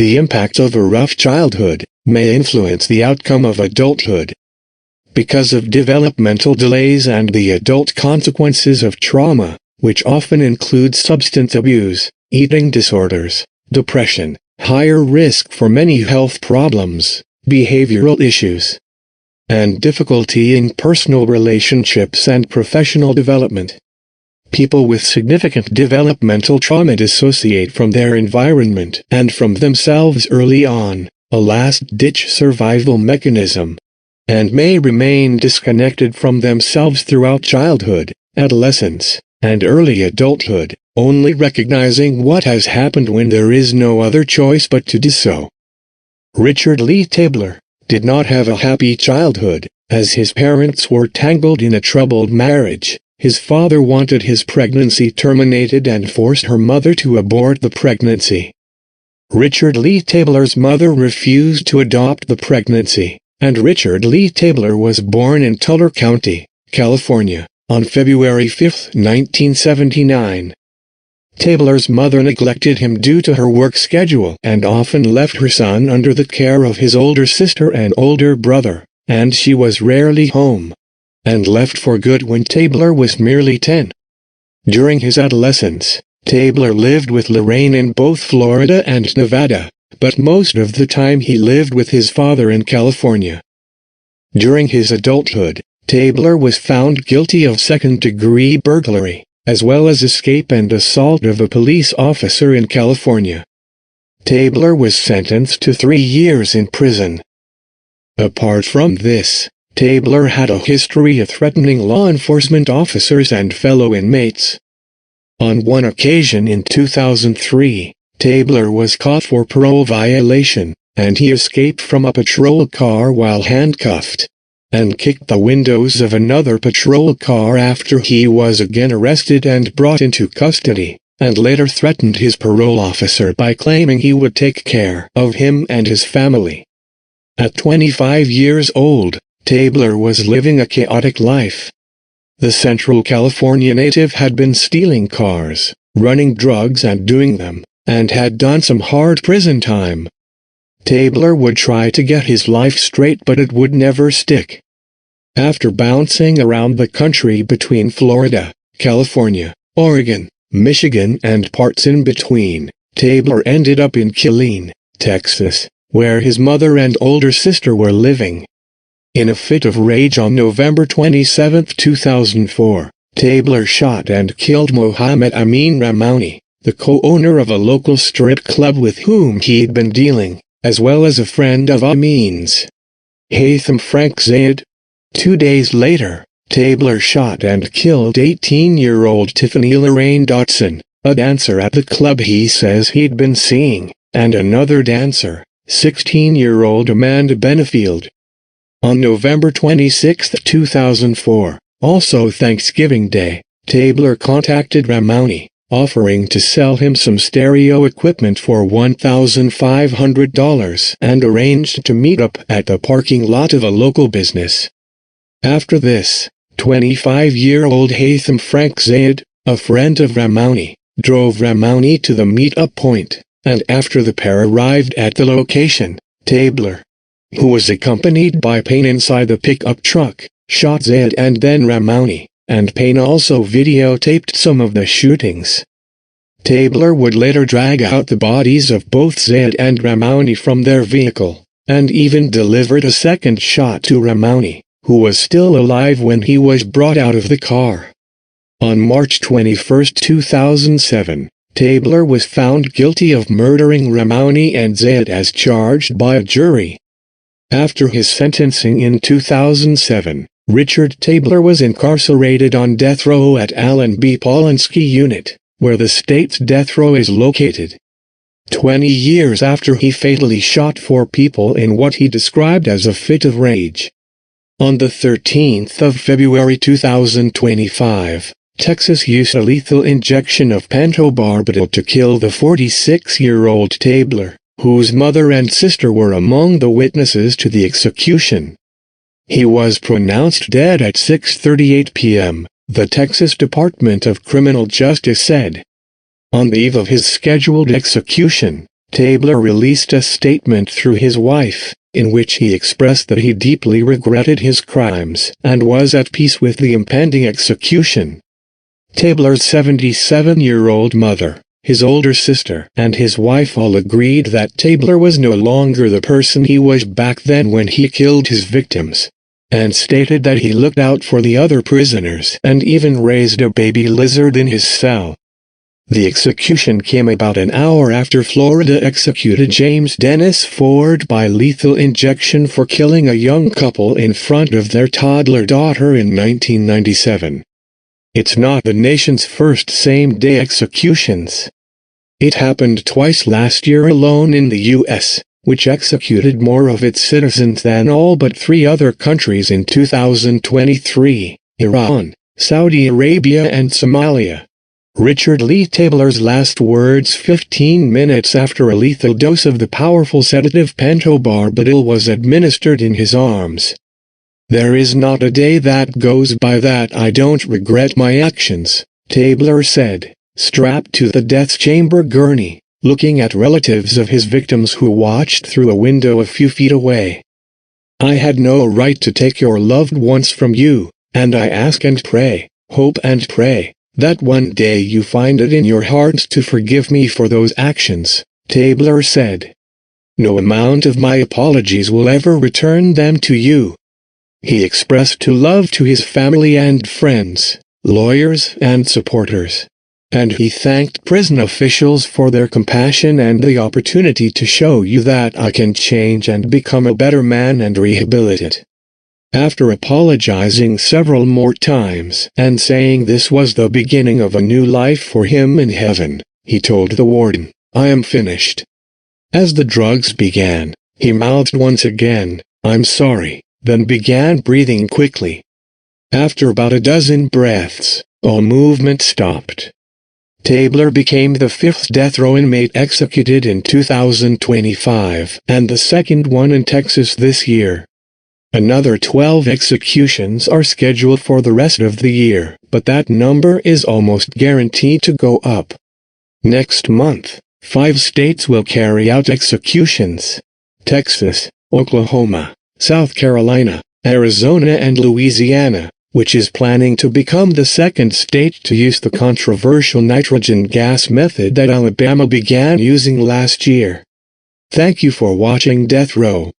The impact of a rough childhood may influence the outcome of adulthood. Because of developmental delays and the adult consequences of trauma, which often include substance abuse, eating disorders, depression, higher risk for many health problems, behavioral issues, and difficulty in personal relationships and professional development. People with significant developmental trauma dissociate from their environment and from themselves early on, a last-ditch survival mechanism, and may remain disconnected from themselves throughout childhood, adolescence, and early adulthood, only recognizing what has happened when there is no other choice but to do so. Richard Lee Tabler did not have a happy childhood, as his parents were tangled in a troubled marriage. His father wanted his pregnancy terminated and forced her mother to abort the pregnancy. Richard Lee Tabler's mother refused to adopt the pregnancy, and Richard Lee Tabler was born in Tulare County, California, on February 5, 1979. Tabler's mother neglected him due to her work schedule and often left her son under the care of his older sister and older brother, and she was rarely home, and left for good when Tabler was merely 10. During his adolescence, Tabler lived with Loraine in both Florida and Nevada, but most of the time he lived with his father in California. During his adulthood, Tabler was found guilty of second-degree burglary, as well as escape and assault of a police officer in California. Tabler was sentenced to 3 years in prison. Apart from this, Tabler had a history of threatening law enforcement officers and fellow inmates. On one occasion in 2003, Tabler was caught for parole violation, and he escaped from a patrol car while handcuffed, and kicked the windows of another patrol car after he was again arrested and brought into custody, and later threatened his parole officer by claiming he would take care of him and his family. At 25 years old, Tabler was living a chaotic life. The Central California native had been stealing cars, running drugs and doing them, and had done some hard prison time. Tabler would try to get his life straight, but it would never stick. After bouncing around the country between Florida, California, Oregon, Michigan and parts in between, Tabler ended up in Killeen, Texas, where his mother and older sister were living. In a fit of rage on November 27, 2004, Tabler shot and killed Mohamed-Amine Rahmouni, the co-owner of a local strip club with whom he'd been dealing, as well as a friend of Amin's, Haitham Frank Zayed. 2 days later, Tabler shot and killed 18-year-old Tiffany Loraine Dotson, a dancer at the club he says he'd been seeing, and another dancer, 16-year-old Amanda Benefield. On November 26, 2004, also Thanksgiving Day, Tabler contacted Rahmouni, offering to sell him some stereo equipment for $1,500 and arranged to meet up at the parking lot of a local business. After this, 25-year-old Haitham Frank Zayed, a friend of Rahmouni, drove Rahmouni to the meet-up point, and after the pair arrived at the location, Tabler, who was accompanied by Payne inside the pickup truck, shot Zayed and then Rahmouni, and Payne also videotaped some of the shootings. Tabler would later drag out the bodies of both Zayed and Rahmouni from their vehicle, and even delivered a second shot to Rahmouni, who was still alive when he was brought out of the car. On March 21, 2007, Tabler was found guilty of murdering Rahmouni and Zayed as charged by a jury. After his sentencing in 2007, Richard Tabler was incarcerated on death row at Allen B. Polanski Unit, where the state's death row is located. 20 years after he fatally shot 4 people in what he described as a fit of rage. On the 13th of February 2025, Texas used a lethal injection of pentobarbital to kill the 46-year-old Tabler, whose mother and sister were among the witnesses to the execution. He was pronounced dead at 6:38 p.m., the Texas Department of Criminal Justice said. On the eve of his scheduled execution, Tabler released a statement through his wife, in which he expressed that he deeply regretted his crimes and was at peace with the impending execution. Tabler's 77-year-old mother, his older sister, and his wife all agreed that Tabler was no longer the person he was back then when he killed his victims, and stated that he looked out for the other prisoners and even raised a baby lizard in his cell. The execution came about an hour after Florida executed James Dennis Ford by lethal injection for killing a young couple in front of their toddler daughter in 1997. It's not the nation's first same-day executions. It happened twice last year alone in the U.S., which executed more of its citizens than all but 3 other countries in 2023, Iran, Saudi Arabia and Somalia. Richard Lee Tabler's last words 15 minutes after a lethal dose of the powerful sedative pentobarbital was administered in his arms. "There is not a day that goes by that I don't regret my actions," Tabler said, strapped to the death chamber gurney, looking at relatives of his victims who watched through a window a few feet away. "I had no right to take your loved ones from you, and I ask and pray, hope and pray, that one day you find it in your hearts to forgive me for those actions," Tabler said. "No amount of my apologies will ever return them to you." He expressed love to his family and friends, lawyers and supporters, and he thanked prison officials for their compassion and the opportunity to show you that I can change and become a better man and rehabilitate. After apologizing several more times and saying this was the beginning of a new life for him in heaven, he told the warden, "I am finished." As the drugs began, he mouthed once again, "I'm sorry," then began breathing quickly. After about a dozen breaths, all movement stopped. Tabler became the 5th death row inmate executed in 2025, and the 2nd one in Texas this year. Another 12 executions are scheduled for the rest of the year, but that number is almost guaranteed to go up. Next month, 5 states will carry out executions: Texas, Oklahoma, South Carolina, Arizona and Louisiana, which is planning to become the 2nd state to use the controversial nitrogen gas method that Alabama began using last year. Thank you for watching Death Row.